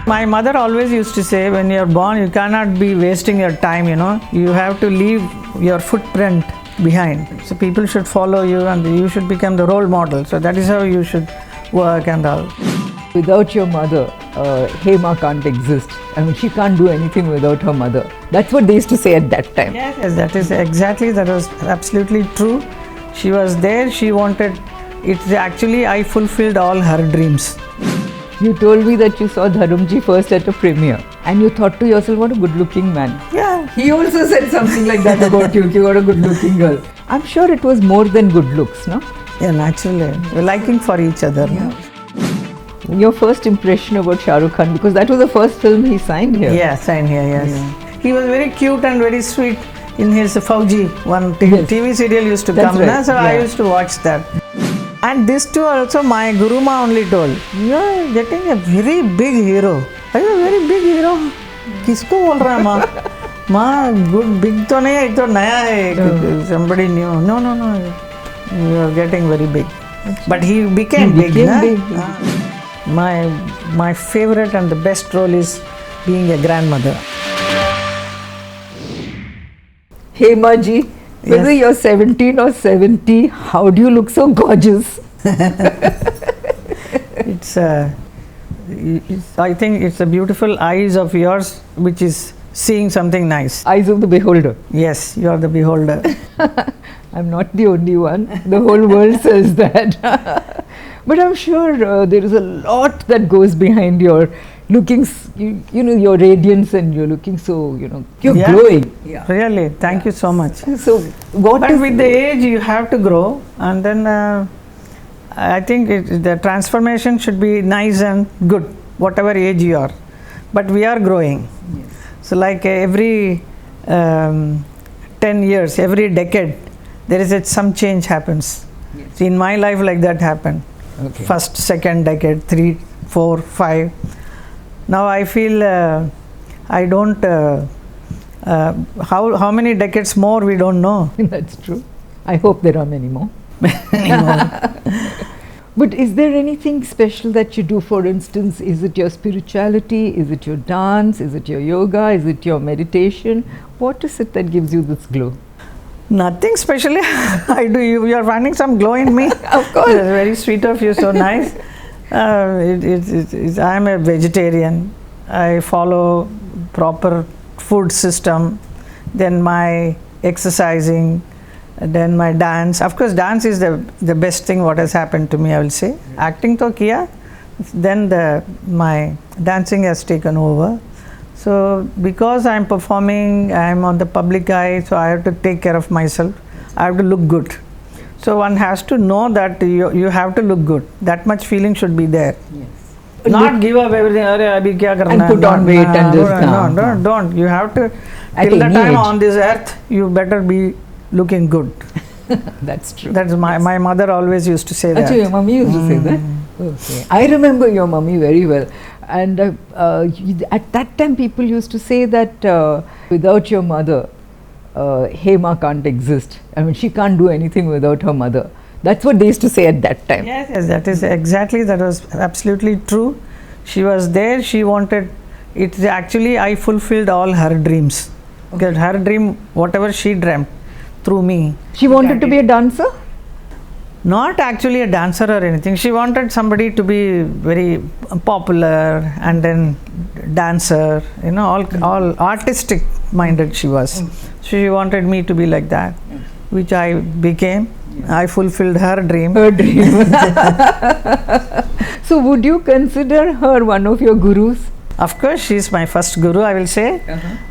My mother always used to say, when you're born, you cannot be wasting your time, You have to leave your footprint behind. So people should follow you and you should become the role model. So that is how you should work and all. Without your mother, Hema can't exist. I mean, she can't do anything without her mother. That's what they used to say at that time. Yes, that was absolutely true. She was there, she wanted, I fulfilled all her dreams. You told me that you saw Dharamji first at a premiere and you thought to yourself, what a good looking man. Yeah. He also said something like that about you, you are a good looking girl. I'm sure it was more than good looks, no? Yeah, naturally. We're liking for each other. Yeah. Your first impression about Shah Rukh Khan, because that was the first film he signed here. Yeah, signed here, yes. Yeah. He was very cute and very sweet in his Fauji, one TV serial used to come. Right. So I used to watch that. And this too also my Guruma only told, you are getting a very big hero. Are you a very big hero? Kisko bol raha hai ma? Ma, good big to nahi hai, ek to naya hai. Somebody new. No. You are getting very big. But he became big. My favorite and the best role is being a grandmother. Hema ji, whether you're 17 or 70, how do you look so gorgeous? I think it's the beautiful eyes of yours which is seeing something nice. Eyes of the beholder. Yes, you are the beholder. I'm not the only one. The whole world says that. But I'm sure there is a lot that goes behind your looking, your radiance, and you're looking so, you're glowing. Yeah. Really, thank you so much. So, but with the age, you have to grow, and then I think the transformation should be nice and good, whatever age you are. But we are growing. Yes. So, like every 10 years, every decade, there is some change happens. Yes. See, in my life, like that happened. Okay. First, second decade, 3, 4, 5. Now I feel I don't. How many decades more we don't know. That's true. I hope there are many more. But is there anything special that you do? For instance, is it your spirituality? Is it your dance? Is it your yoga? Is it your meditation? What is it that gives you this glow? Nothing specially. I do. You are finding some glow in me. Of course. It's very sweet of you. So nice. I am a vegetarian. I follow proper food system. Then my exercising. Then my dance. Of course, dance is the best thing what has happened to me, I will say. Acting to kiya. Then my dancing has taken over. So because I am performing, I am on the public eye, so I have to take care of myself. I have to look good. So one has to know that you have to look good. That much feeling should be there. Yes. Not give up everything. Abhi kya karna and put on weight and this. Don't. You have to. Till the time on this earth, you better be looking good. That's true. That's my mother always used to say that. Actually, your mummy used to say that? Okay. I remember your mummy very well. And at that time, people used to say that without your mother, Hema can't exist. I mean, she can't do anything without her mother. That's what they used to say at that time. Yes, that was absolutely true. She was there, she wanted, I fulfilled all her dreams. Okay. Because her dream, whatever she dreamt through me. She wanted to be a dancer? Not actually a dancer or anything. She wanted somebody to be very popular and then dancer, all artistic minded she was. So she wanted me to be like that, which I became. I fulfilled her dream. So would you consider her one of your gurus? Of course, she is my first guru, I will say.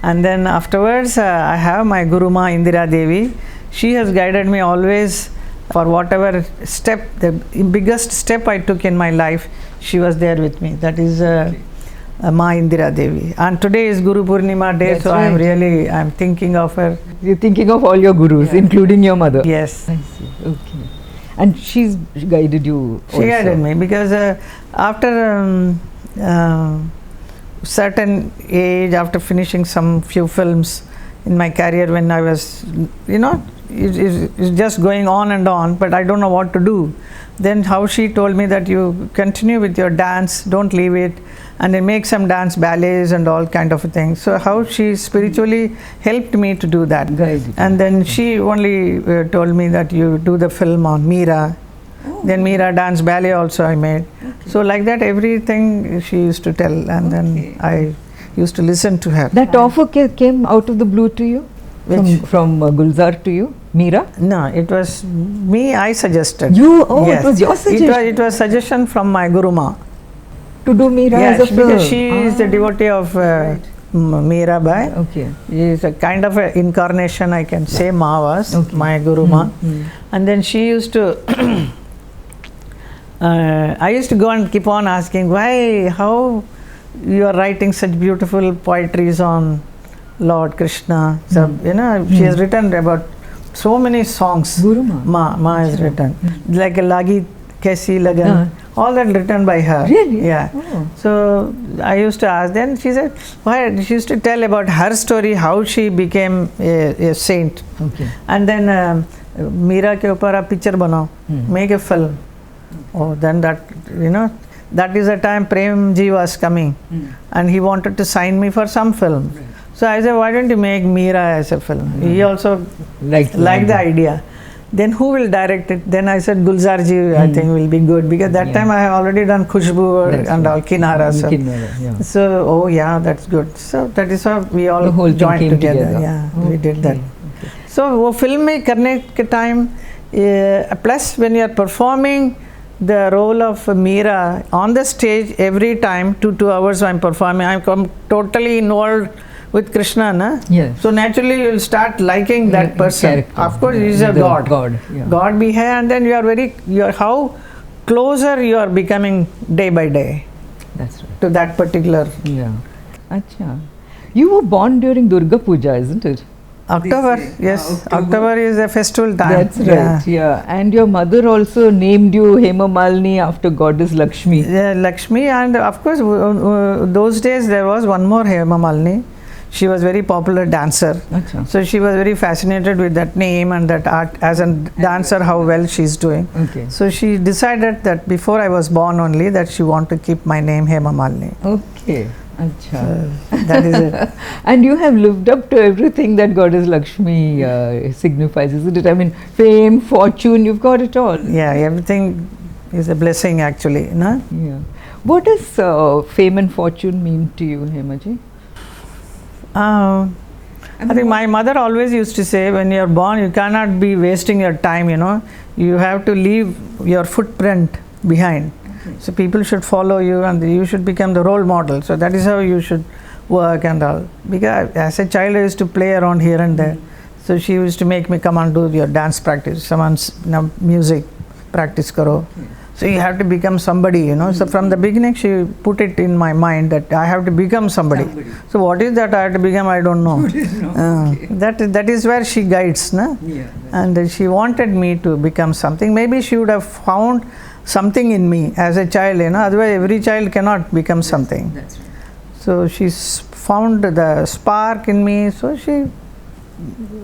And then afterwards, I have my Guruma Indira Devi. She has guided me always for whatever step, the biggest step I took in my life, she was there with me. That is Ma Indira Devi. And today is Guru Purnima day, so right. I'm thinking of her. You're thinking of all your gurus, including your mother? Yes. I see. Okay. And she's guided you also? She guided me because after certain age, after finishing some few films in my career, when I was, it's just going on and on, but I don't know what to do. Then how she told me that you continue with your dance, don't leave it, and then make some dance ballets and all kind of things. So how she spiritually helped me to do that. And then she only told me that you do the film on Meera. Then Meera dance ballet also I made. So like that, everything she used to tell, and then I used to listen to her. That offer came out of the blue to you? From Gulzar to you? Meera? No, it was me, I suggested. You? Oh, yes. It was your suggestion? It was suggestion from my Guru Ma. To do Meera as a film? Because she is the devotee of Meera Bai. Okay. She is a kind of an incarnation, I can say. Ma was my Guru Ma. And then she used to I used to go and keep on asking, why, how you are writing such beautiful poetries on Lord Krishna. So, you know, she has written about so many songs. Guru Ma? Ma has written. Like a Lagi Kaisi Lagan. All that written by her. Really? Yeah. Oh. So I used to ask. Then she said, why? She used to tell about her story, how she became a saint. Okay. And then Meera ke upar a picture banao, make a film. Oh, then that, you know, that is the time Prem Ji was coming, and he wanted to sign me for some film. Right. So I said, why don't you make Meera as a film? He also liked the idea. Then who will direct it? Then I said, Gulzar Ji, I think will be good, because that time I have already done Khushbu and all Kinara. So, oh yeah, that's good. So that is how we all joined together. Yeah, we did that. Okay. So वो film में करने के time, plus when you are performing the role of Meera on the stage, every time 2 hours I'm performing, I'm totally involved with Krishna, na? Yes. So naturally you will start liking that person. Character. Of course, he is a God. God be here, and then you are how closer you are becoming day by day. That's right. To that particular. Yeah. Acha. You were born during Durga Puja, isn't it? October, yes. October is a festival time. That's right, yeah. And your mother also named you Hema Malini after goddess Lakshmi. Yeah, Lakshmi, and of course, those days there was one more Hema Malini. She was very popular dancer. Achha. So she was very fascinated with that name and that art as a dancer, how well she's doing. Okay. So she decided that before I was born only, that she wanted to keep my name Hema Malini. Okay. Achha. That is it. And you have lived up to everything that goddess Lakshmi signifies, isn't it? I mean, fame, fortune, you've got it all. Yeah, everything is a blessing actually. No? Yeah. What does fame and fortune mean to you, Hemaji? I think my mother always used to say, when you're born, you cannot be wasting your time, you know. You have to leave your footprint behind. Okay. So people should follow you, and you should become the role model. So that is how you should work and all. Because as a child, I used to play around here and there. So she used to make me come and do your dance practice, someone's music practice karo. Okay. So you have to become somebody, you know. So from the beginning, she put it in my mind that I have to become somebody. So what is that I have to become? I don't know. Okay. That is where she guides, na? Yeah. And she wanted me to become something. Maybe she would have found something in me as a child, you know. Otherwise, every child cannot become something. That's right. So she found the spark in me. So she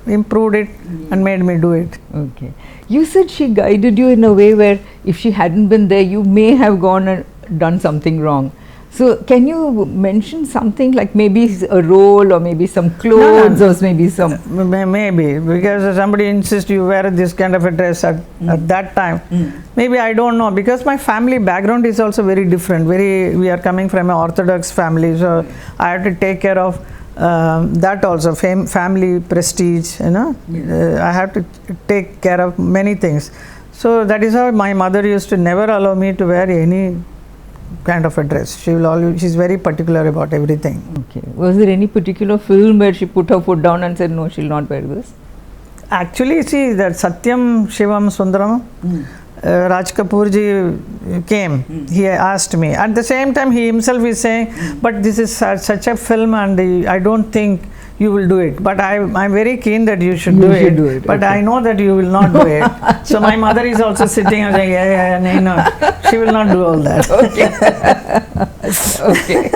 improved it and made me do it. Okay. You said she guided you in a way where if she hadn't been there, you may have gone and done something wrong. So can you mention something like maybe a role or maybe some clothes or maybe some... Maybe, because somebody insists you wear this kind of a dress at that time. Maybe I don't know, because my family background is also very different. We are coming from an orthodox family, so I have to take care of that also, family prestige, you know. Yes. I have to take care of many things. So that is how my mother used to never allow me to wear any kind of a dress. She's very particular about everything. Okay. Was there any particular film where she put her foot down and said, no, she'll not wear this? Actually, see, that Satyam, Shivam, Sundaram, Raj Kapoor ji came. He asked me. At the same time, he himself is saying, but this is such a film and I don't think you will do it. But I'm very keen that you should do it. But I know that you will not do it. So my mother is also sitting and saying, no, she will not do all that. Okay. Okay.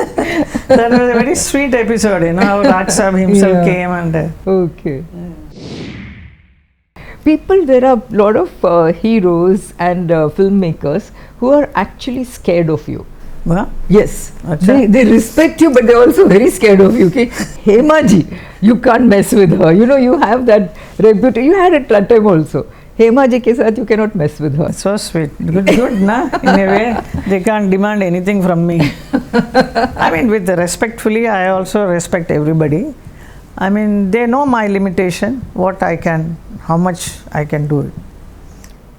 That was a very sweet episode, you know, how Raj Sahab himself came and... Okay. Okay. That was a very sweet episode, you know, how Raj Sahab himself came and... Okay. Okay. That was a very sweet episode, you know, how Raj Sahab himself came and... Okay. Okay. That was a very sweet episode, you know, how Raj Sahab himself came and... Okay. there are a lot of heroes and filmmakers who are actually scared of you. Well, Yes, Achha. they respect you, but they're also very scared of you. Okay? Hema ji, you can't mess with her. You know, you have that reputation. You had it that time also. Hema ji ke saath you cannot mess with her. so sweet. Good, na? In a way, they can't demand anything from me. I mean, with respectfully, I also respect everybody. I mean, they know my limitation, what I can, how much I can do it.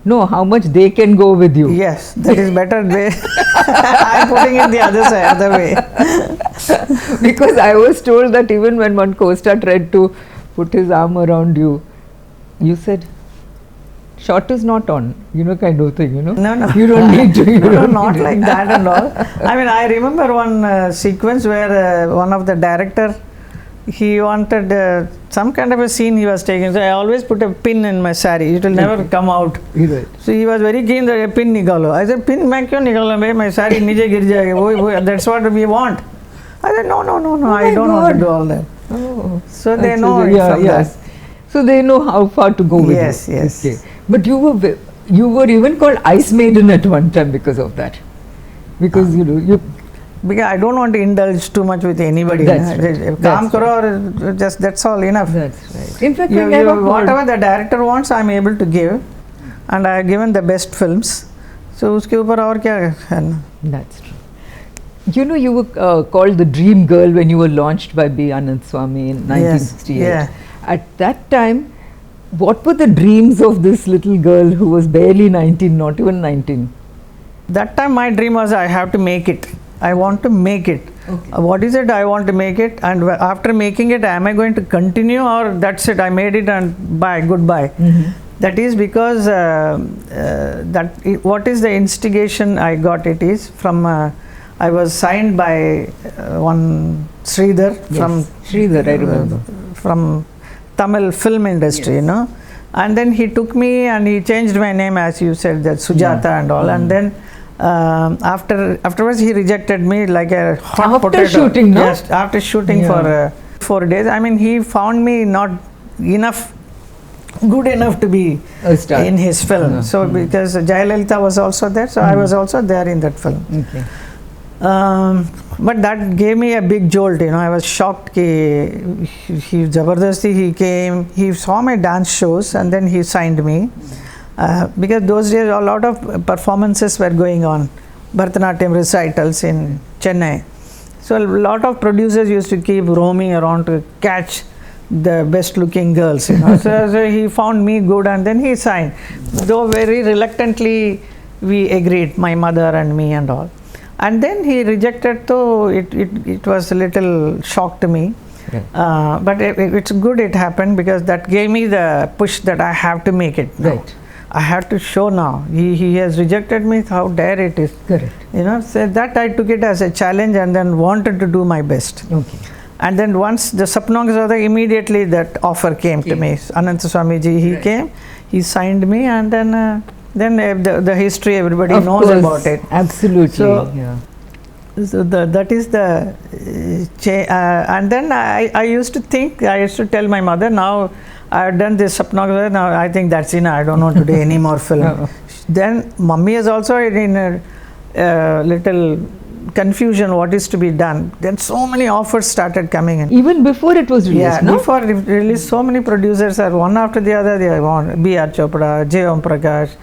No, how much they can go with you. Yes, that is better way. I'm putting it the other way. Because I was told that even when one co-star tried to put his arm around you, you said, shot is not on, you know, kind of thing, you know. No. You don't need to. No, not like that and all. I mean, I remember one sequence where one of the director, he wanted some kind of a scene he was taking. So I always put a pin in my saree. It will never come out. Right. So he was very keen that a pin nikalo. I said, pin मैं क्यों निकालूँ? My saree नीचे गिर जाएगा. That's what we want. I said, no. I don't want to do all that. Oh. So they Actually, know it from yes. So they know how far to go with Yes, you. yes. Okay. But you were even called Ice Maiden at one time because of that. Because you Because I don't want to indulge too much with anybody. That's right. काम करो और just that's all enough. That's right. In fact, I never heard. Whatever the director wants, I'm able to give, and I have given the best films. So उसके ऊपर और क्या है ना? That's true. You know, you were called the Dream Girl when you were launched by B. Anand Swami in 1968. Yeah. At that time, what were the dreams of this little girl who was barely 19, not even 19? That time my dream was I have to make it. I want to make it. Okay. What is it? I want to make it, and after making it, am I going to continue, or that's it? I made it and bye, goodbye. Mm-hmm. That is because what is the instigation I got? It is from I was signed by one Sridhar from Sridhar, I remember. from Tamil film industry, Yes. you know, and then he took me and he changed my name, as you said, that Sujata and all, and then afterwards he rejected me like a hot After potato. shooting, no? Yes, after shooting for 4 days. I mean, he found me not good enough to be A star. in his film. So because Jayalalitha was also there, so I was also there in that film. Okay. But that gave me a big jolt, you know. I was shocked. He Zabardasti, he came, he saw my dance shows, and then he signed me. Because those days a lot of performances were going on, Bharatanatyam recitals in Chennai. So a lot of producers used to keep roaming around to catch the best looking girls, you know. So he found me good, and then he signed. Though very reluctantly we agreed, my mother and me and all. And then he rejected, so it was a little shock to me. Right. But it's good it happened, because that gave me the push that I have to make it now. Right. I have to show now. He has rejected me, how dare it is. Correct. You know, so that I took it as a challenge and then wanted to do my best. Okay. And then once the Sapnong, immediately that offer came to me. Ananta Swamiji, he came, he signed me, and then the history, everybody Of knows course, about it. Absolutely. So, yeah. So that is the and then I used to think, I used to tell my mother, now I have done this Sapna, now I think that's enough, I don't want to do any more film. No. Then mummy is also in a little confusion what is to be done. Then so many offers started coming in. Even before it was released, Yeah, no? before release, so many producers are one after the other, they want B.R. Chopra, J. Om Prakash,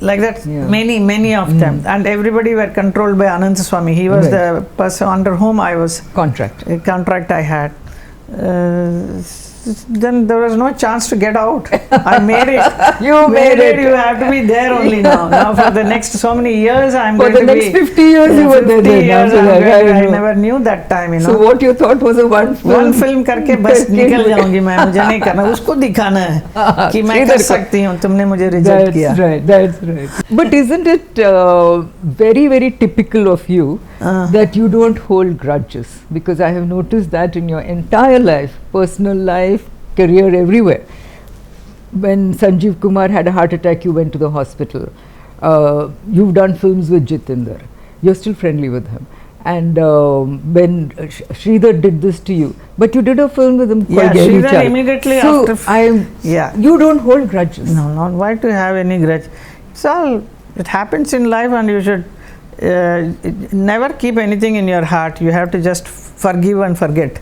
like that, many of them, and everybody were controlled by Ananta Swami. He was the person under whom I was Contract I had. Then there was no chance to get out. I made it. You made it. You have to be there only now. Now for the next so many years, I'm For going the to next be 50 years you were there. 50 years, I know. never knew that time, you know. So what you thought was a one film करके बस निकल जाऊंगी मैं, मुझे नहीं करना, उसको दिखाना है कि मैं कर सकती हूँ, तुमने मुझे रिजेक्ट किया. That's right. But isn't it very typical of you that you don't hold grudges? Because I have noticed that in your entire life, personal life, career, everywhere. When Sanjeev Kumar had a heart attack, you went to the hospital. You've done films with Jitendra. You're still friendly with him. And when Sridhar did this to you, but you did a film with him called Gehri Sridhar Chal. immediately So after. You don't hold grudges. No, not why to have any grudge. It's all, it happens in life, and you should never keep anything in your heart. You have to just forgive and forget.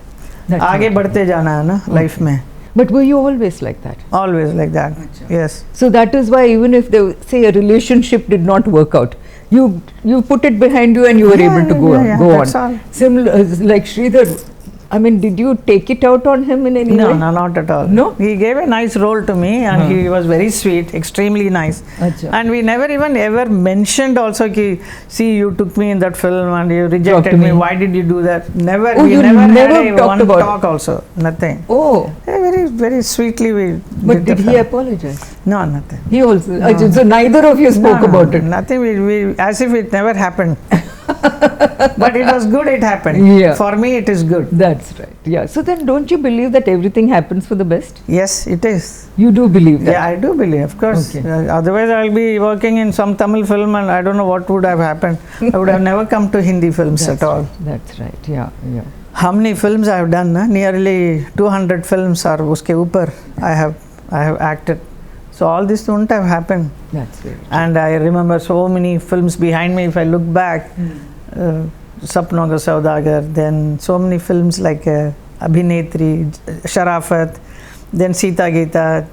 आगे बढ़ते जाना है ना life में. But were you always like that? Always like that. Yes. So that is why even if say a relationship did not work out, you put it behind you and you were able to go on. That's all. Similar, like Sridhar, I mean, did you take it out on him in any way? No, not at all. No? He gave a nice role to me, and he was very sweet, extremely nice. Achha. And we never even ever mentioned also ki, see, you took me in that film and you rejected me. Why did you do that? Never. Oh, we you never never had talked one about talk also. Nothing. Oh. Very, very sweetly we But did he apologize? No, nothing. He also. So neither of you spoke about it? Nothing. We as if it never happened. But it was good, it happened. Yeah. For me, it is good. That's right. Yeah. So then don't you believe that everything happens for the best? Yes, it is. You do believe that? Yeah, I do believe, of course. Okay. Otherwise, I'll be working in some Tamil film and I don't know what would have happened. I would have never come to Hindi films at all. That's right. Yeah. How many films I have done? Na? Nearly 200 films are uske upar I have acted. So all this wouldn't have happened. That's very true. And I remember so many films behind me. If I look back, Sapno Ka Saudagar, then so many films like Abhinetri, Sharafat, then Sita Gita,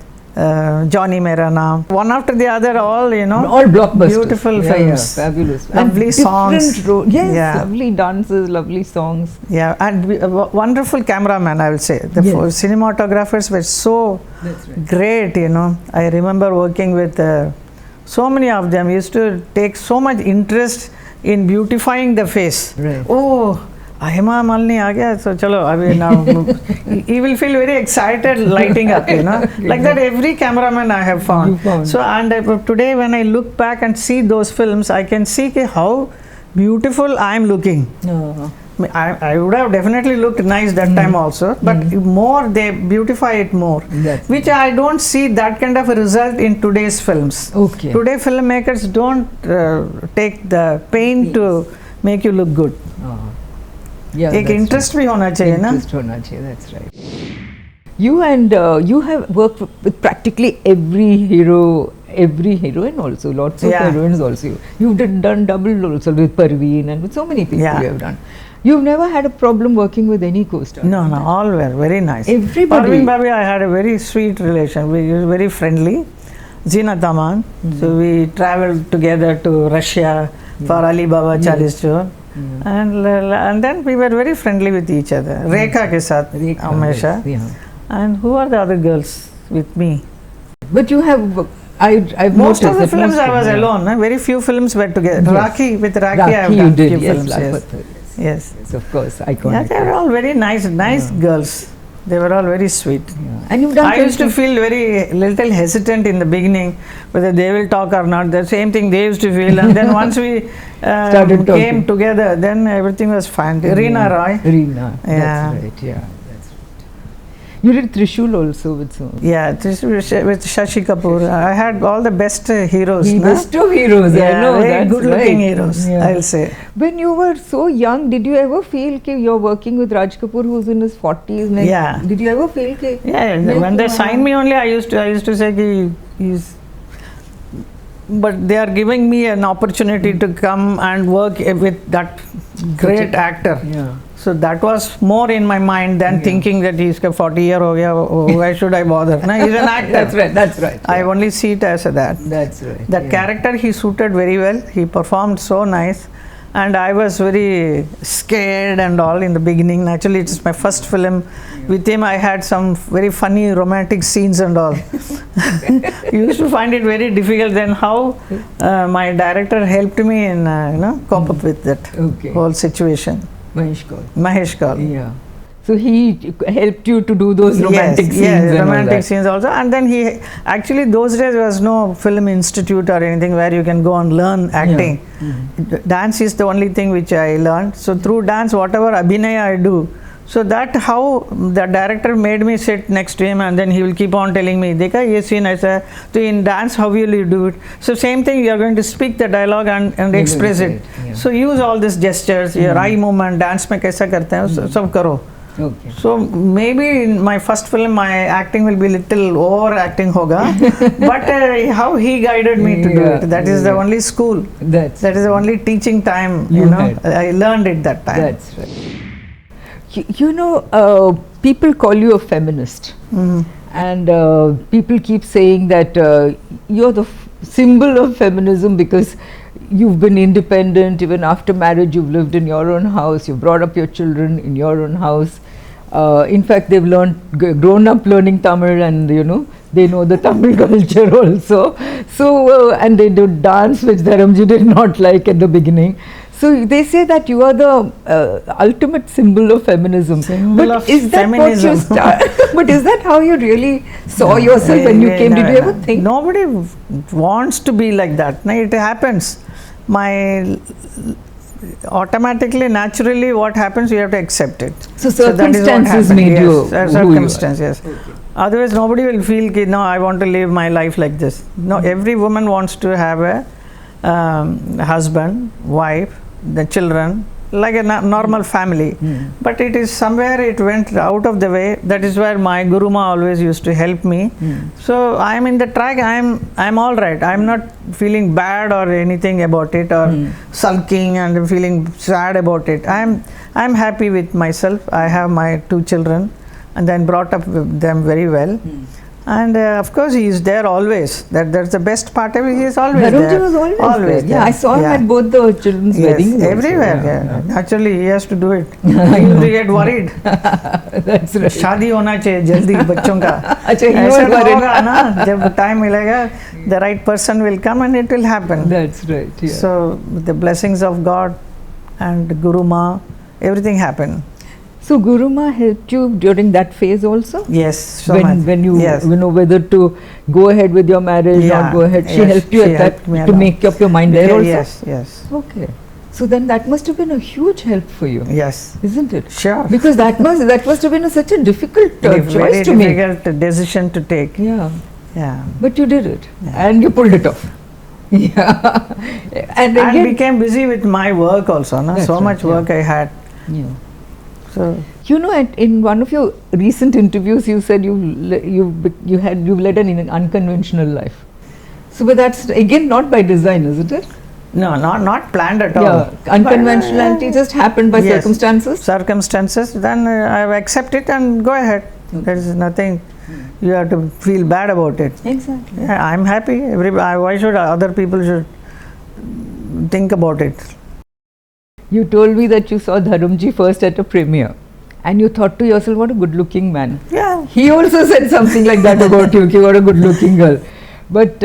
Johnny Mera Naam. One after the other, all all blockbusters. Beautiful films. Yeah, fabulous. Lovely songs. Yes, lovely dances, lovely songs. Yeah, and wonderful cameraman, I will say. The cinematographers were so great, I remember working with so many of them. Used to take so much interest in beautifying the face. Right. Oh, Hema Malini aa gaya, so chalo, now he will feel very excited lighting up, Like that every cameraman I have found. So, and today when I look back and see those films, I can see how beautiful I am looking. I would have definitely looked nice that time also, but more they beautify it more, which I don't see that kind of a result in today's films. Okay. Today filmmakers don't take the pain to make you look good. एक interest भी होना चाहिए ना. Interest होना चाहिए, that's right. You have worked with practically every hero, every heroine also, lots of heroines also. You've done double also with Parveen and with so many people you have done. You've never had a problem working with any co-star? No, all were very nice. Everybody. Parveen Babi, I had a very sweet relation. We were very friendly. Zina Taman. So we traveled together to Russia for Ali Baba Chalis tour. And then we were very friendly with each other. Rekha ke saath Hamesha. And who are the other girls with me? But you have, I've most of the films I was alone. Very few films were together. Rakhi, with Rakhi I have done few films. Yes, of course, iconic. Yeah, they were all very nice girls. They were all very sweet. And you've done. I used to feel little hesitant in the beginning whether they will talk or not. The same thing they used to feel, and then once we came together, then everything was fine. Reena Roy. That's right. Yeah. You did Trishul also with some. Yeah, Trishul with Shashi Kapoor. I had all the best heroes. Best of heroes, I know. Very good-looking heroes, I'll say. When you were so young, did you ever feel that you're working with Raj Kapoor, who's in his 40s? Yeah. Did you ever feel that? Yeah, when they signed me only, I used to say he's. But they are giving me an opportunity to come and work with that great actor. Yeah. So that was more in my mind than thinking that he's 40 years old. Why should I bother? No, he's an actor. That's right. I only see it as that. That's right. That character he suited very well. He performed so nice. And I was very scared and all in the beginning. Naturally, it is my first film. With him, I had some very funny romantic scenes and all. Used to find it very difficult. Then how my director helped me in cope up with that whole situation. Mahesh Kaul. Yeah. So he helped you to do those romantic scenes. Yes, romantic scenes also. And then he actually those days there was no film institute or anything where you can go and learn acting. Yeah. Dance is the only thing which I learned. So through dance, whatever abhinaya I do, So that how the director made me sit next to him, and then he will keep on telling me, "Dekha, ye scene aisa, so in dance how will you do it?" So same thing, you are going to speak the dialogue and express it. Yeah. So use all these gestures, your eye movement, dance mein kaisa karte hain, sab karo. Okay. So maybe in my first film, my acting will be little overacting hoga, but how he guided me to do it. That is the only school. That is the only teaching time. You know, I learned it that time. That's right. You know, people call you a feminist, and people keep saying that you're the symbol of feminism because you've been independent. Even after marriage, you've lived in your own house, you've brought up your children in your own house. In fact, they've grown up learning Tamil, and you know, they know the Tamil culture also. So, and they do dance, which Dharamji did not like at the beginning. So they say that you are the ultimate symbol of feminism. But is that feminism. But is that how you really saw yourself when you came? Did you ever think? Nobody wants to be like that. No, it happens. Automatically, naturally, what happens, you have to accept it. So circumstances made you. Circumstances, yes. Okay. Otherwise, nobody will feel, no, I want to live my life like this. No, every woman wants to have a husband, wife, the children, like a normal family. But it is somewhere it went out of the way. That is where my Guruma always used to help me. So I am in the track. I am all right. I am not feeling bad or anything about it, or sulking and feeling sad about it. I am happy with myself. I have my 2 children, and then brought up them very well. And of course, he is there always. That's the best part of it. He is always Dharamji there. was always there. Yeah, I saw him at both the children's weddings. Everywhere. Naturally, he has to do it. He used to get worried. That's right. शादी होना चाहिए जल्दी बच्चों का. अच्छा, he ऐसा was worried. होगा ना, जब time मिलेगा, the right person will come and it will happen. That's right. Yeah. So with the blessings of God and Guru Ma, everything happened. So Guru Ma helped you during that phase also? Yes, so when you know whether to go ahead with your marriage or go ahead. She helped you at that to make up your mind there also? Yes. Okay. So then that must have been a huge help for you. Yes. Isn't it? Sure. Because that must have been such a difficult choice to make. Very difficult decision to take. Yeah. But you did it. Yeah. And you pulled it off. Yeah. And I became busy with my work also. No? So much work I had. Yeah. So, you know, in one of your recent interviews, you said you've led an unconventional life. So, but that's again not by design, isn't it? No, not planned at all. Yeah, unconventionality just happened by circumstances. Circumstances. Then I accept it and go ahead. There is nothing you have to feel bad about it. Exactly. Yeah, I'm happy. Why should other people should think about it? You told me that you saw Dharamji first at a premiere, and you thought to yourself, what a good-looking man. Yeah. He also said something like that about you, okay, what a good-looking girl. But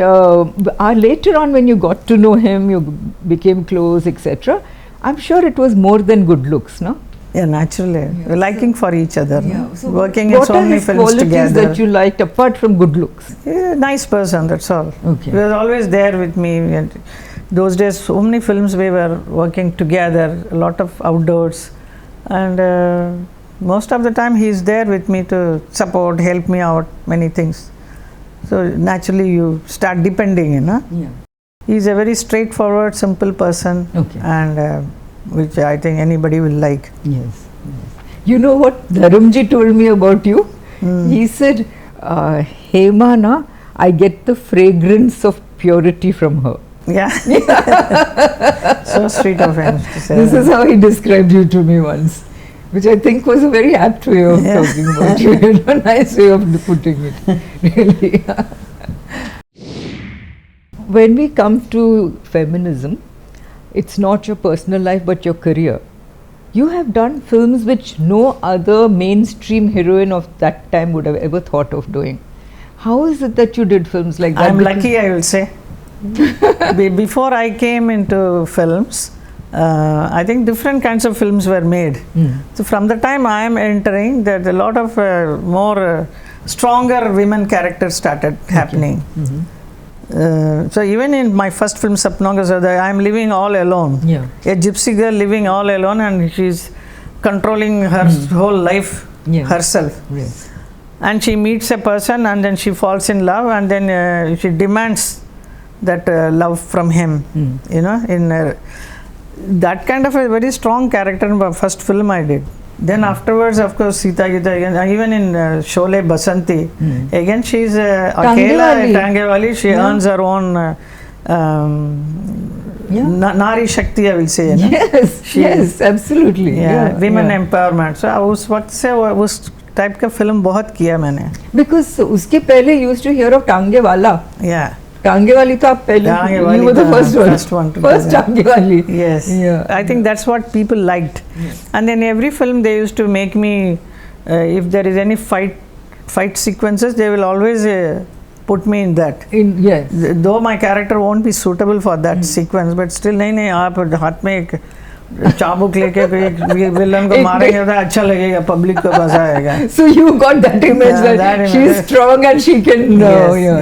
later on, when you got to know him, you became close, etc. I'm sure it was more than good looks, no? Yeah, naturally. We're liking for each other. Yeah. So working in so many films together. What are his qualities that you liked apart from good looks? He's a nice person, that's all. Okay. He was always there with me. And those days, so many films we were working together, a lot of outdoors. And most of the time, he's there with me to support, help me out, many things. So naturally, you start depending, you know. Yeah. He's a very straightforward, simple person. Okay. And which I think anybody will like. Yes. You know what Dharamji told me about you? He said, Hema, na, I get the fragrance of purity from her. Yeah. So sweet of him to say This that. is how he described you to me once, which I think was a very apt way of talking about you. A nice way of putting it, really. When we come to feminism, it's not your personal life but your career. You have done films which no other mainstream heroine of that time would have ever thought of doing. How is it that you did films like that? I'm lucky, I will say. Before I came into films, I think different kinds of films were made. So from the time I am entering, that a lot of more stronger women characters started happening. So even in my first film, Sapnonga Sada, I am living all alone. Yeah. A gypsy girl living all alone, and she's controlling her whole life herself. Yes. And she meets a person and then she falls in love, and then she demands that love from him. You know, in that kind of a very strong character in the first film I did. Then afterwards, of course, Sita Gita, even in Sholay Basanti, again she's Akela Tangewali, she earns her own Nari Shakti, I will say. Yes, yes, absolutely. Women empowerment. So उस वक्त से उस type का film बहुत किया मैंने. Because उसके पहले used to hear of टांगे वाला. Yeah. टांगे वाली तो आप पहले. You were the first one. First टांगे वाली. Yes. Yeah. I think that's what people liked. And then every film they used to make me, if there is any fight sequences, they will always put me in that. Yes. Though my character won't be suitable for that sequence, but still नहीं आप हाथ में एक चाबुक लेके villain को मारेंगे तो अच्छा लगेगा, पब्लिक को मजा आएगा. So you got that image that she is strong and she can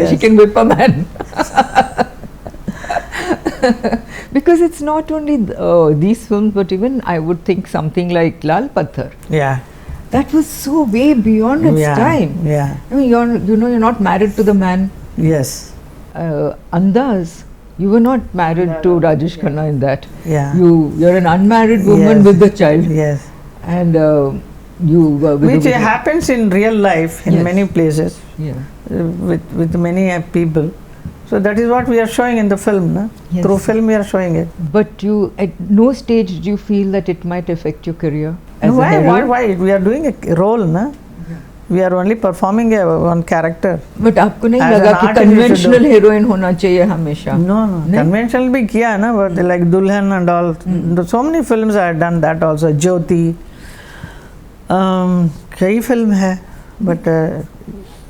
she can whip a man. Because it's not only these films, but even I would think something like Lal Patthar. Yeah. That was so way beyond its time. Yeah. I mean, you're not married to the man. Yes. Andaz, you were not married to Rajesh Khanna in that. Yeah. You're an unmarried woman with a child. Yes. And you were with which happens in real life in many places. Yeah. With many people. So that is what we are showing in the film. No? Yes. Through film we are showing it. But you, at no stage did you feel that it might affect your career as no, a heroine? Why? We are doing a role, na? We are only performing one character. But आपको नहीं लगा कि conventional heroine होना चाहिए हमेशा? No. Conventional भी किया है ना, but like Dulhan and all. So many films I have done that also. Jyoti. कई film है, but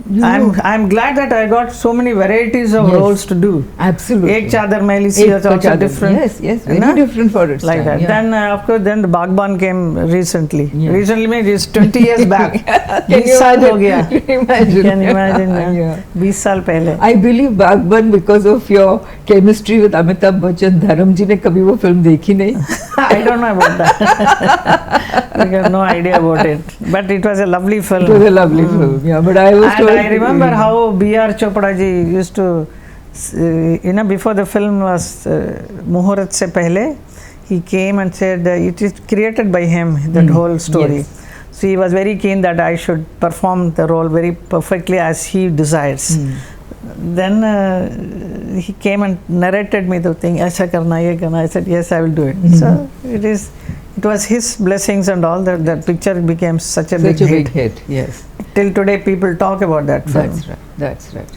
I'm glad that I got so many varieties of roles to do. Absolutely. Ek Chadar Maili Si is also different. Yes, very different for its like time. That. Then of course, then the Baghban came recently. Recently means it's 20 years back. Can you imagine? Can you imagine? 20 साल पहले. I believe Baghban, because of your chemistry with Amitabh Bachchan, Dharam ji ने कभी वो film देखी नहीं. I don't know about that. I have no idea about it. But it was a lovely film. It was a lovely film. Yeah, but I was told. I remember how B.R. Chopra ji used to, before the film was Muhurat se pehle, he came and said it is created by him, that whole story. Yes. So he was very keen that I should perform the role very perfectly as he desires. Then he came and narrated me the thing, aisa karna, ye karna. I said, yes, I will do it. So it was his blessings and all that picture became such a big hit. Yes. Till today people talk about that film. That's right.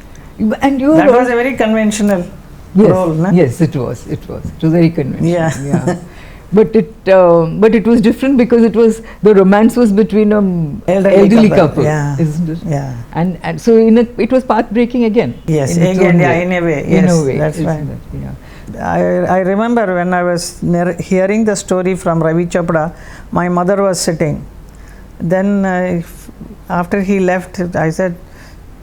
And you that was a very conventional role, no? Yes, it was very conventional. Yeah. But it was different because the romance was between an elderly couple, isn't it? Yeah. And so it was path-breaking again. Yes, in a way. Yes, that's right. Yeah. I remember when I was hearing the story from Ravi Chopra, my mother was sitting. Then after he left, I said,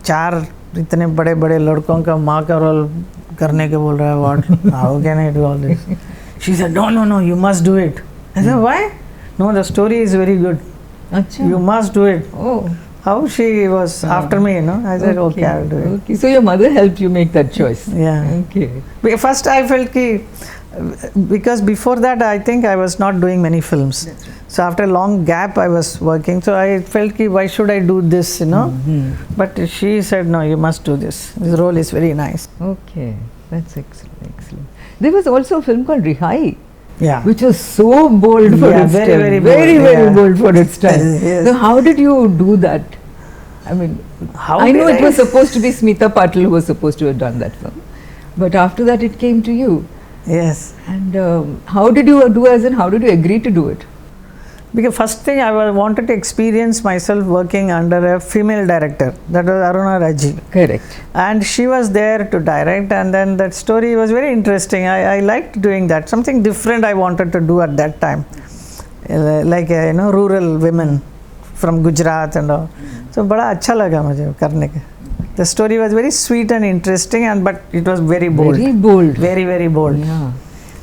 चार इतने बड़े लड़कों का माँ का role करने के बोल रहा है, what? How can I do all this? She said, no, you must do it. I said, why? No, the story is very good. Achha. You must do it. Oh. How she was after me, I said, okay, I will do it. Okay. So your mother helped you make that choice. Yeah. Okay. First I felt because before that I think I was not doing many films. That's right. So after a long gap I was working. So I felt why should I do this, But she said, no, you must do this. This role is very nice. Okay. That's excellent. There was also a film called Rihaee. Yeah. Which was so bold for its time. Very bold for its time. Yes. So how did you do that? I mean, I know it was supposed to be Smita Patil who was supposed to have done that film. But after that it came to you. Yes. And how did you how did you agree to do it? Because first thing I wanted to experience myself working under a female director. That was Aruna Raji. Correct. And she was there to direct, and then that story was very interesting. I liked doing that. Something different I wanted to do at that time. Like rural women from Gujarat and all. So बड़ा अच्छा लगा मुझे करने के. The story was very sweet and interesting, but it was very bold. Very bold. Very bold. Yeah.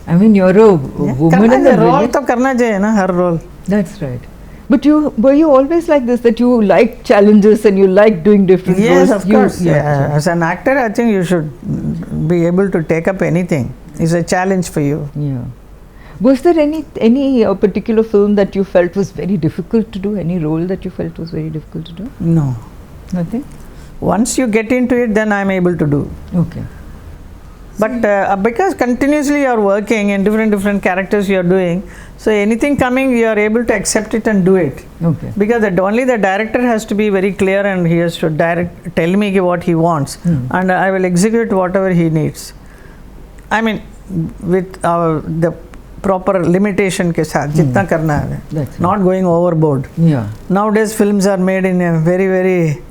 I mean, you're a woman in the role तो करना चाहिए ना, हर role. That's right. But were you always like this, that you like challenges and you like doing different roles? Yes, of course. Yeah. As an actor, I think you should be able to take up anything. It's a challenge for you. Yeah. Was there any particular film that you felt was very difficult to do? Any role that you felt was very difficult to do? No. Nothing? Once you get into it, then I'm able to do. Okay. But because continuously you are working in different characters you are doing, so anything coming you are able to accept it and do it. Okay. Because only the director has to be very clear and he has to tell me what he wants, and I will execute whatever he needs. I mean, with the proper limitation के साथ जितना करना है, not going overboard. Yeah. Nowadays films are made in a very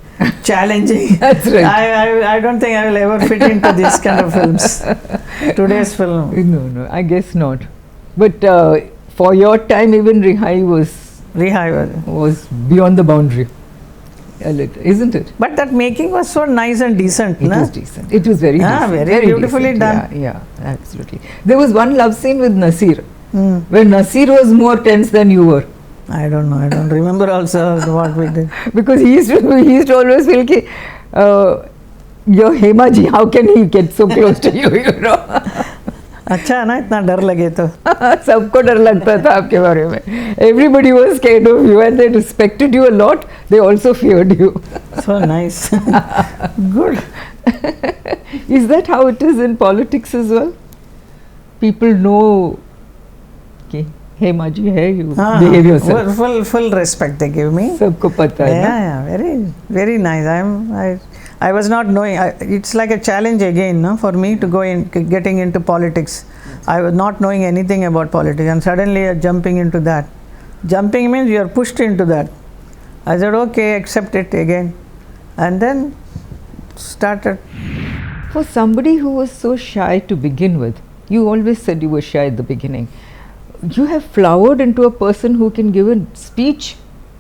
challenging. That's right. I don't think I will ever fit into these kind of films. Today's film. No, I guess not. But for your time, even Rihaee was beyond the boundary. A little, isn't it? But that making was so nice and decent. It was decent. It was very decent. Very beautifully decent. done. Yeah, absolutely. There was one love scene with Nasir, where Nasir was more tense than you were. I don't know. I don't remember also what we did. Because he used to always feel ki, your Hema ji, how can he get so close to you, you know? अच्छा है ना, इतना डर लगे तो सबको डर लगता था आपके बारे में. Everybody was scared of you and they respected you a lot. They also feared you. So nice. Good. Is that how it is in politics as well? People know कि Hema ji है, you behave yourself. Full respect they give me. सबको पता है. Yeah, very nice. I was not knowing. It's like a challenge again, no, for me to go in, getting into politics. I was not knowing anything about politics, and suddenly jumping into that. Jumping means you are pushed into that. I said, okay, accept it again, and then started. For somebody who was so shy to begin with, you always said you were shy at the beginning. You have flowered into a person who can give a speech.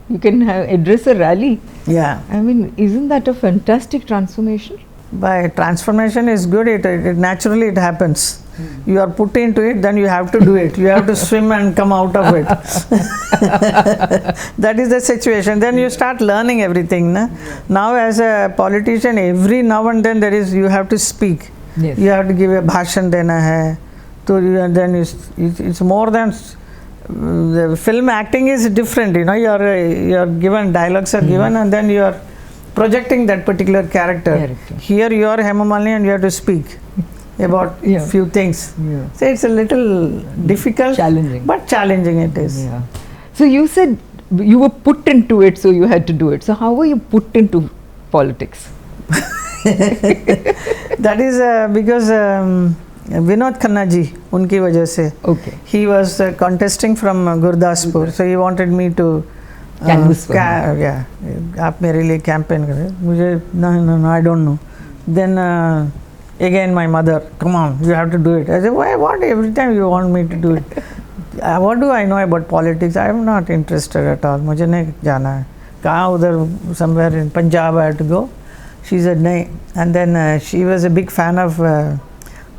You can address a rally. Yeah. I mean, isn't that a fantastic transformation? By transformation is good. It naturally it happens. You are put into it, then you have to do it. You have to swim and come out of it. That is the situation. Then you start learning everything. Na? Now as a politician, every now and then you have to speak. Yes. You have to give a bhashan dena hai. And then it's more than the film acting is different. You know, you are given dialogues are given, and then you are projecting that particular character. Here you are Hema Malini and you have to speak about few things. Yeah. So it's a little difficult, challenging, but challenging it is. Yeah. So you said you were put into it, so you had to do it. So how were you put into politics? That is because Vinod Khanna ji, unki wajah se. Okay. He was contesting from Gurdaspur, so he wanted me to canvas for yeah, आप मेरे लिए campaign करें. मुझे no, I don't know. Then again my mother, come on, you have to do it. I said, why? What? Every time you want me to do it? What do I know about politics? I am not interested at all. मुझे नहीं जाना है. कहाँ उधर somewhere in Punjab I had to go. She said नहीं. And then she was a big fan of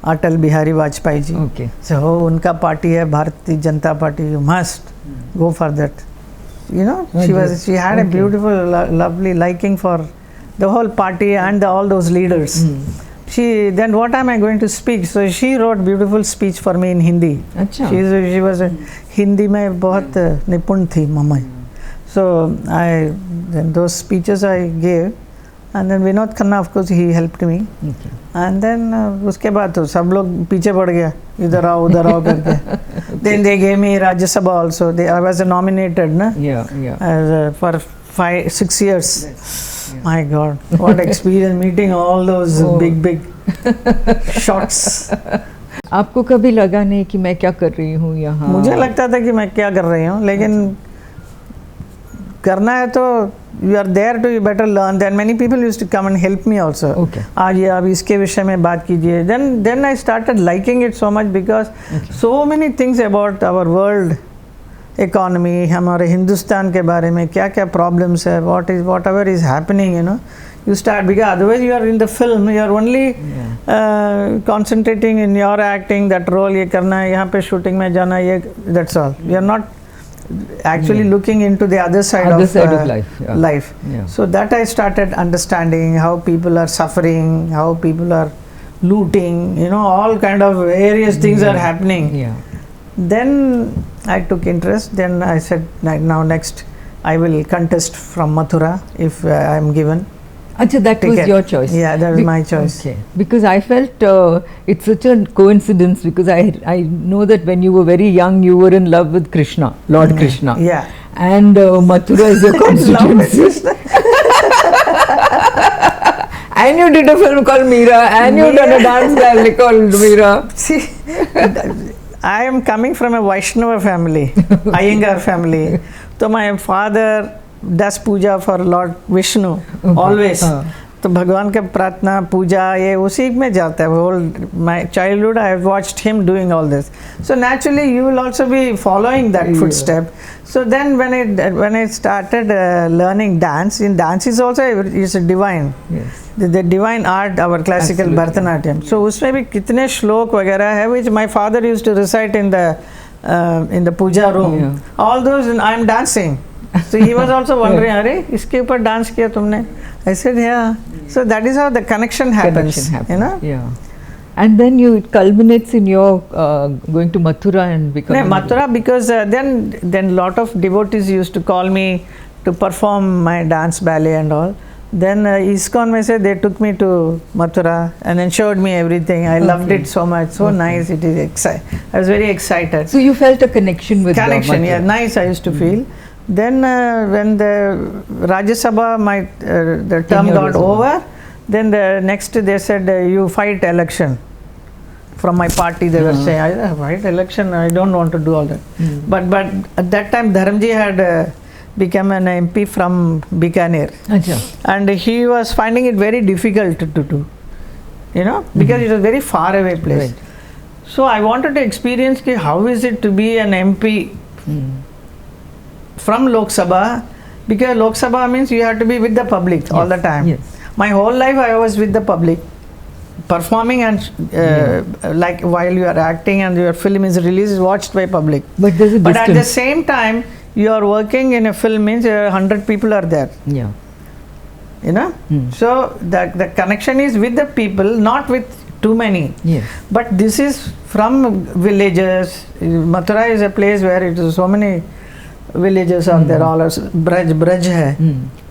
Atal Bihari Vajpayee ji. Okay. So उनका party है Bharati Janata Party. You must go for that. You know, she had a beautiful, lovely liking for the whole party and all those leaders. Then what am I going to speak? So she wrote beautiful speech for me in Hindi. Achha. She was a Hindi में बहुत निपुण थी मम्मा. So then those speeches I gave. And then Vinod Khanna, of course, he helped me. Okay. And then उसके बाद तो सब लोग पीछे पड़ गया, इधर आओ उधर आओ करके. Then they gave me Rajya Sabha also. I was nominated, na? Yeah. For 5-6 years. Yes. My God, what experience meeting all those big shots. आपको कभी लगा नहीं कि मैं क्या कर रही हूँ यहाँ? मुझे लगता था कि मैं क्या कर रही हूँ, लेकिन करना है तो you are there to you better learn. Then many people used to come and help me also. Okay. आज अब इसके विषय में बात कीजिए. Then I started liking it so much because so many things about our world economy, हमारे हिंदुस्तान के बारे में क्या क्या problems है, whatever is happening, you know, you start, because otherwise you are in the film, you are only concentrating in your acting, that role ये करना है, यहाँ पे shooting में जाना है, that's all. You are not actually looking into the other side of life. Yeah. life. Yeah. So that I started understanding how people are suffering, how people are looting, all kind of various things are happening. Yeah. Then I took interest. Then I said, now next I will contest from Mathura if I am given. Achha, that ticket. was your choice. Yeah, that was my choice. Okay. Because I felt it's such a coincidence, because I know that when you were very young you were in love with Krishna, Lord Krishna. Yeah. And Mathura is your constituency. And you did a film called Meera, and you done a dance ballet called Meera. See, I am coming from a Vaishnava family, Iyengar family. So my father does puja for Lord Vishnu always. तो भगवान का प्रार्थना पूजा ये उसी में जाता है. Whole my childhood I have watched him doing all this. So naturally you will also be following that footstep. So then when I started learning dance, in dance is also is a divine. Yes. The divine art, our classical Bharatanatyam. So उसमें भी कितने श्लोक वगैरह है which my father used to recite in the puja room. Yeah. All those I am dancing. So he was also wondering, अरे इसके ऊपर dance किया तुमने? I said, yeah. So that is how the connection happens. Yeah. And then it culminates in your going to Mathura and becoming... No, Mathura, because then lot of devotees used to call me to perform my dance ballet and all. Then ISKCON mein se they took me to Mathura and then showed me everything. I loved it so much. So nice. It is exciting. I was very excited. So you felt a connection with Connection, Mathura. yeah. Nice I used to feel. Then when the Rajya Sabha, the term got over, then the next they said you fight election. From my party they were saying, I fight election, I don't want to do all that. But at that time Dharmji had become an MP from Bikaner. And he was finding it very difficult to do, because it was a very far away place. Right. So I wanted to experience how is it to be an MP from Lok Sabha, because Lok Sabha means you have to be with the public all the time. Yes. My whole life I was with the public, performing and like while you are acting and your film is released, watched by public. But there's a distance. But at the same time, you are working in a film means 100 people are there. Yeah. So the connection is with the people, not with too many. Yes. But this is from villages. Mathura is a place where it is so many villages are there, all as Braj hai,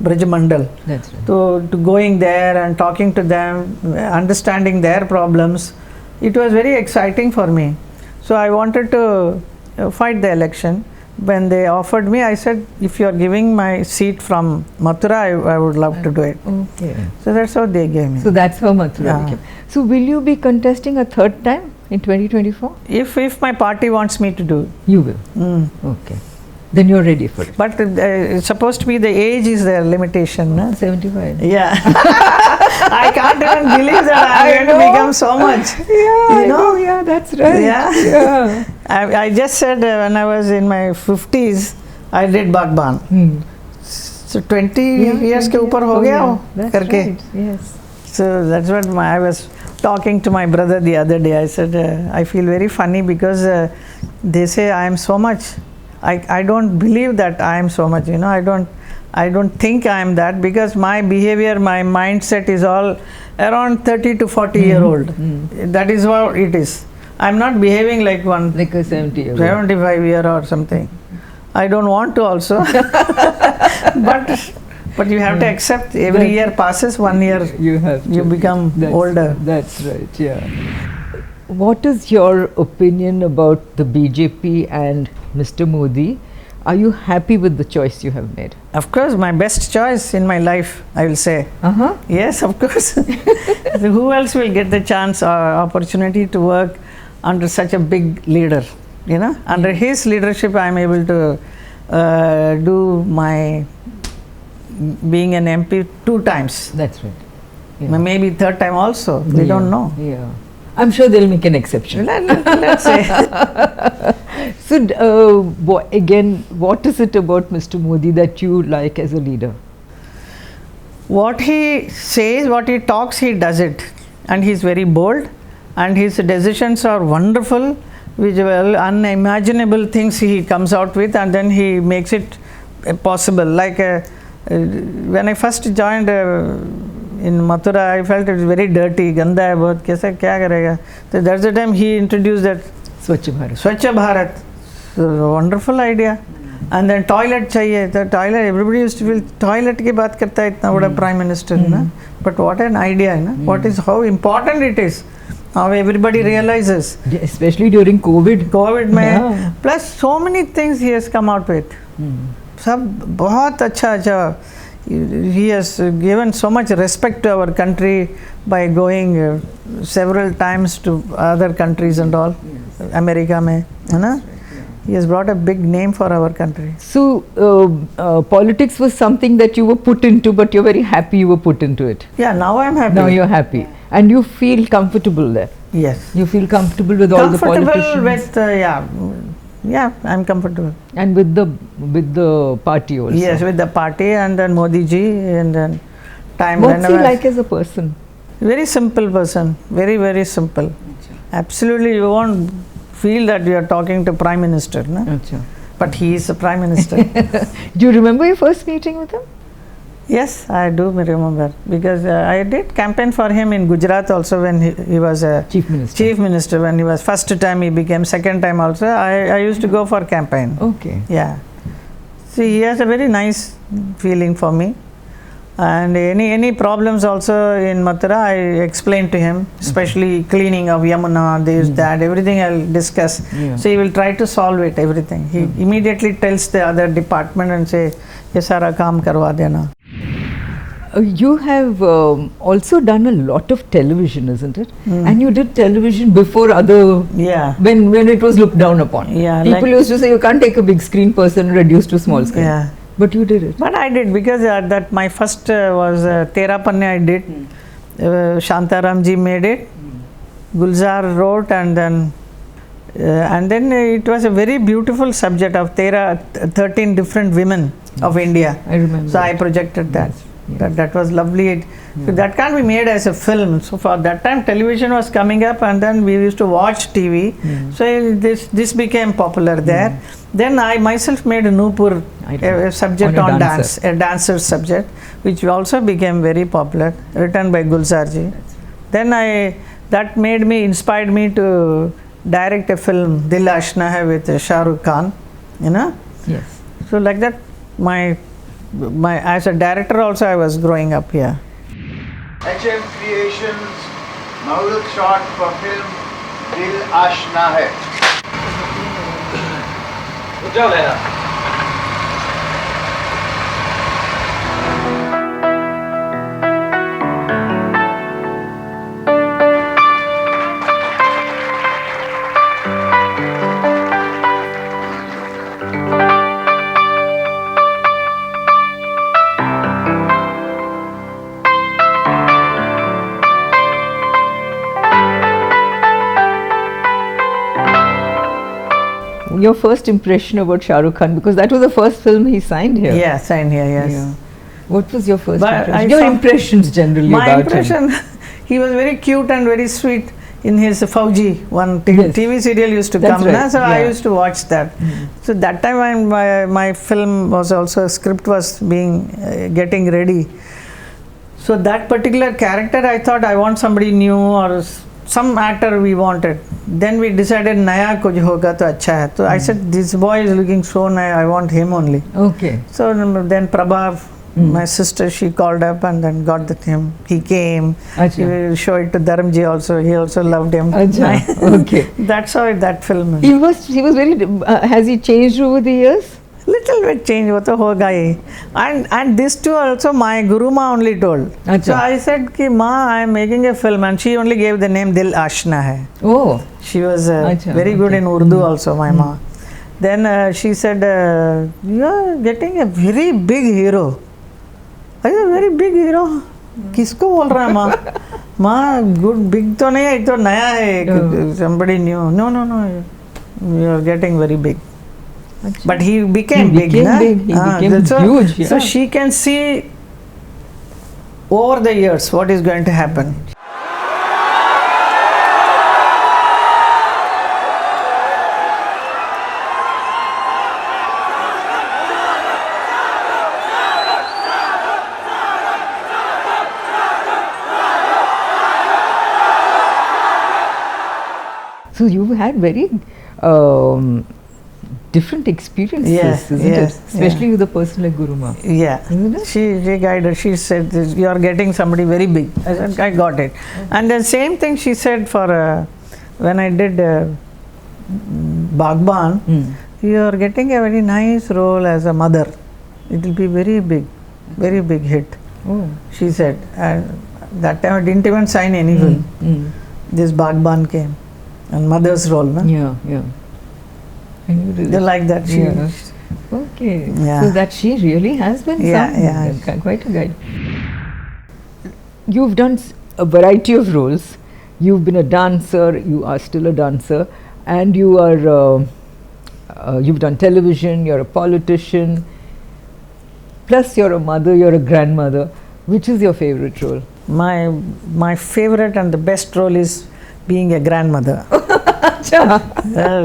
Braj Mandal. That's right. So to going there and talking to them, understanding their problems, it was very exciting for me. So I wanted to fight the election. When they offered me, I said, if you are giving my seat from Mathura, I would love to do it. Okay. So that's how they gave me. So that's how Mathura became. So will you be contesting a third time in 2024? If my party wants me to do. You will. Okay. Then you're ready for it. But it's supposed to be the age is the limitation. No? 75. Yeah. I can't even believe that I'm going to become so much. Yeah, yeah, that's right. Yeah. I just said when I was in my 50s, I did Baghban. So 20 years ke upar ho gaya karke. Right. Yes. So that's what I was talking to my brother the other day. I said, I feel very funny because they say I am so much. I don't believe that I am so much, I don't think I am that, because my behavior, my mindset is all around 30 to 40 year old. That is what it is. I'm not behaving like one like a 75 year or something. I don't want to also. but you have to accept every year passes, 1 year you become older. That's right, yeah. What is your opinion about the BJP and Mr. Modi? Are you happy with the choice you have made? Of course, my best choice in my life, I will say. Yes, of course. Who else will get the chance or opportunity to work under such a big leader? Under his leadership, I am able to do my being an MP 2 times. That's right. Yeah. Maybe 3rd time also. We don't know. Yeah. I'm sure they'll make an exception. Let's say. So, again, what is it about Mr. Modi that you like as a leader? What he says, what he talks, he does it. And he's very bold. And his decisions are wonderful. visual, unimaginable things he comes out with, and then he makes it possible. Like when I first joined in Mathura, I felt it was very dirty, ganda hai bahut, kaisa kya karega. So that's the time he introduced that Swachh Bharat. Swachh Bharat. So, wonderful idea. And then toilet chahiye. The toilet, everybody used to feel toilet ki baat karta hai itna bada prime minister, na? But what an idea, na? What is, how important it is. How everybody realizes. Especially during COVID. COVID mein. Plus so many things he has come out with. सब बहुत अच्छा. He has given so much respect to our country by going several times to other countries and all. America mein, है ना? He has brought a big name for our country. So, politics was something that you were put into, but you're very happy you were put into it. Yeah, now I'm happy. Now you're happy. And you feel comfortable there. Yes. You feel comfortable with all the politicians. Comfortable with, yeah, I'm comfortable. And with the party also. Yes, with the party, and then Modi ji, and then time. What's he like as a person? Very simple person. Very, very simple. Absolutely, you won't feel that you are talking to Prime Minister, no? But he is the Prime Minister. Do you remember your first meeting with him? Yes, I do remember, because I did campaign for him in Gujarat also when he was a Chief Minister. Chief Minister. When he was first time, he became second time also. I used to go for campaign. Okay. Yeah. See, he has a very nice feeling for me. And any problems also in Mathura, I explain to him, especially cleaning of Yamuna, this, that, everything I'll discuss. Yeah. So he will try to solve it, everything. He immediately tells the other department and say, ye sara kaam karwa dena. You have also done a lot of television, isn't it? And you did television before other, Yeah. when it was looked down upon. Yeah, People like- used to say you can't take a big screen person and reduce to small screen. Yeah. But you did it. But I did, because that my first was Tera Panne I did. Shantaram ji made it. Gulzar wrote, and then it was a very beautiful subject of 13 different women of India. I remember. So I projected that. Yes. That was lovely. So that can't be made as a film. So for that time television was coming up, and then we used to watch TV. So this became popular there. Then I myself made Nupur, a subject on dance, a dancer subject, which also became very popular, written by Gulzarji. Then that inspired me to direct a film, Dil Ashna Hai, with Shah Rukh Khan, you know. Yes. So like that, my as a director also I was growing up here. HM Creations Maulud shot for film Dil Ashna Hai. Go Lehren. Your first impression about Shah Rukh Khan, because that was the first film he signed here. Yeah, signed here, yes. Yeah. What was your first But impression? I Your saw- impressions generally My about impression, him. he was very cute and very sweet in his Fauji, one Yes. TV serial used to That's come, right, na? So I yeah. used to watch that. So that time when my film was also, script was being getting ready. So that particular character, I thought I want somebody new or some actor we wanted. Then we decided Naya kuch hoga to acha hai. So I said, this boy is looking so nice, I want him only. Okay. So then Prabha, my sister, she called up and then got him. He came. Acha. He showed it to Dharmendra also. He also loved him. Acha. Okay. That's how that film is. He was very, has he changed over the years? Little bit change, wo to hoga hi. And this too also my Guru Ma only told. Acha. So I said ki Ma, I am making a film, and she only gave the name Dil Ashna Hai. Oh. She was Acha, very good okay. in Urdu also, my ma. Then she said, you are getting a very big hero. Are you a very big hero? किसको बोल रहा है माँ? माँ good big तो नहीं है, ये तो नया है. Somebody new. No. You are getting very big. Achha. But he became big. He na? became So- huge. Yeah. So she can see over the years what is going to happen. So you had very different experiences, isn't it? Especially with a person like Guru Ma. Yeah, Isn't it? she guided. She said, "You are getting somebody very big." I said, "I got it." And the same thing she said for when I did Baghban. You are getting a very nice role as a mother. It will be very big hit. Oh. She said. That time I didn't even sign any film. This Baghban came, and mother's role, no? Yeah. They like that. Okay. Yeah. So that she really has been quite a guide. You've done a variety of roles. You've been a dancer. You are still a dancer, and you are. You've done television. You're a politician. Plus, you're a mother. You're a grandmother. Which is your favorite role? My favorite and the best role is being a grandmother.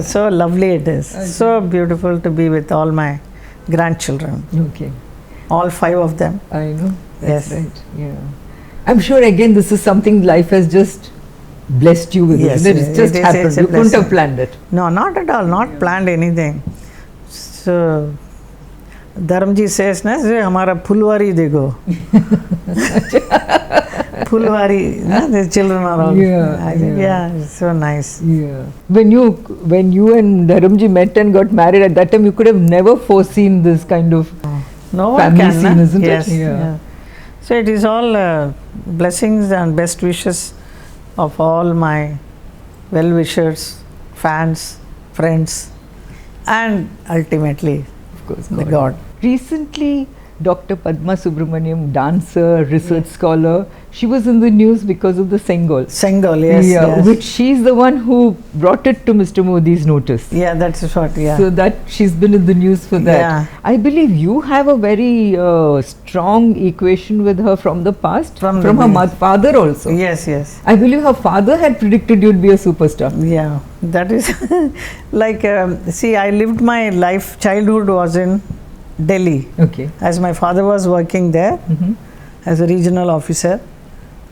So lovely it is. Okay. So beautiful to be with all my grandchildren. Okay. All 5 of them. I know. That's Yes. right. Yeah. I'm sure again this is something life has just blessed you with. Yes, Isn't it? It's just happened. it's a You couldn't have blessing. planned it. No, not at all. Not planned anything. So Dharmji says, "Na, hamara phulwari dekho." Phulwari, the children are all. Yeah, it's so nice. Yeah. When you and Dharamji met and got married at that time, you could have never foreseen this kind of No one family can, scene, na? isn't Yes, it? yeah. So it is all blessings and best wishes of all my well-wishers, fans, friends, and ultimately Of course, the God. Recently, Dr. Padma Subramaniam, dancer, research scholar, she was in the news because of the Sengol. Sengol, yes. Which she's the one who brought it to Mr. Modi's notice. Yeah, that's what, So that she's been in the news for that. Yeah. I believe you have a very strong equation with her from the past, From her father also. Yes. I believe her father had predicted you'd be a superstar. Yeah, that is like, see, I lived my life, childhood was in Delhi. Okay. As my father was working there as a regional officer.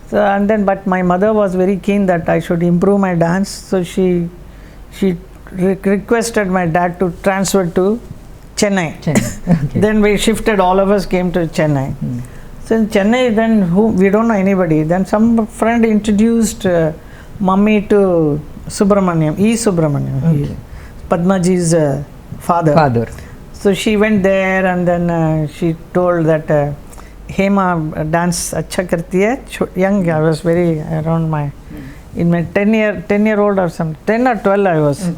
So, and then, but my mother was very keen that I should improve my dance. So she requested my dad to transfer to Chennai. Okay. Then we shifted, all of us came to Chennai. So in Chennai, then we don't know anybody. Then some friend introduced mummy to Subramaniam, E. Subramaniam, Okay. Padmaji's father. So she went there, and then she told that Hema dance acha karti hai. Young, I was very around in my 10-year-old or something, 10 or 12 I was.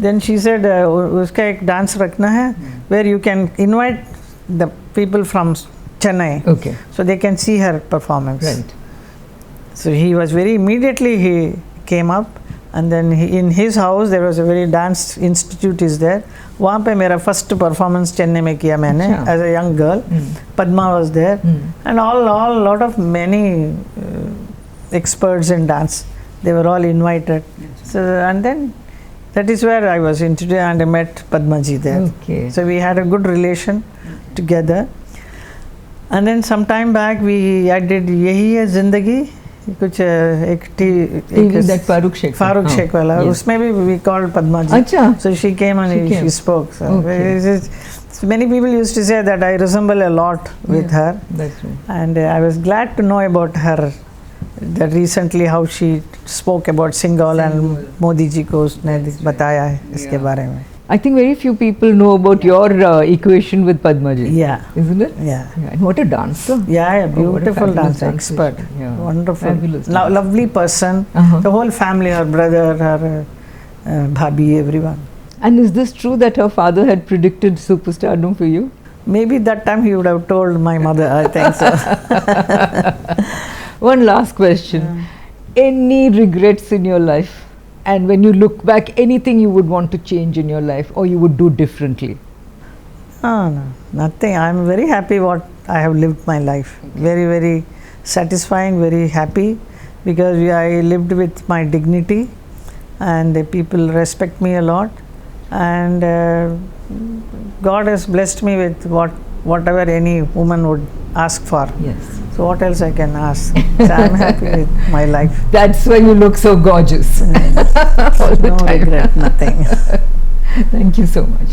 Then she said, uska ek dance rakhna hai, where you can invite the people from Chennai. Okay. So they can see her performance. Right. So he was immediately he came up, and then in his house there was a very dance institute is there. वहाँ पे मेरा first performance Chennai में किया मैंने as a young girl. Padma was there, and lot of many experts in dance. They were all invited. So and then that is where I was introduced, and I met Padmaji there. Okay. So we had a good relation together. And then some time back I did यही है जिंदगी, कुछ एक that Farooq Sheikh वाला, उसमें भी we called Padma ji. अच्छा. So she came and she spoke. So many people used to say that I resemble a lot with her. That's right. And I was glad to know about her, that recently how she spoke about Sengol and Modi ji को उसने बताया है इसके बारे में. I think very few people know about your equation with Padma ji. Yeah. Isn't it? Yeah. And what a dancer. Yeah, beautiful fabulous dancer, expert, Yeah. wonderful, Fabulous lovely person. The whole family, her brother, her bhabi, everyone. And is this true that her father had predicted superstardom for you? Maybe that time he would have told my mother, I think so. One last question. Any regrets in your life? And when you look back, anything you would want to change in your life or you would do differently? No, nothing. I am very happy what I have lived my life. Very, very satisfying, very happy, because I lived with my dignity, and the people respect me a lot, and God has blessed me with what whatever any woman would ask for. Yes. So what else I can ask? So I'm happy with my life. That's why you look so gorgeous. All the No time. regret, nothing. Thank you so much.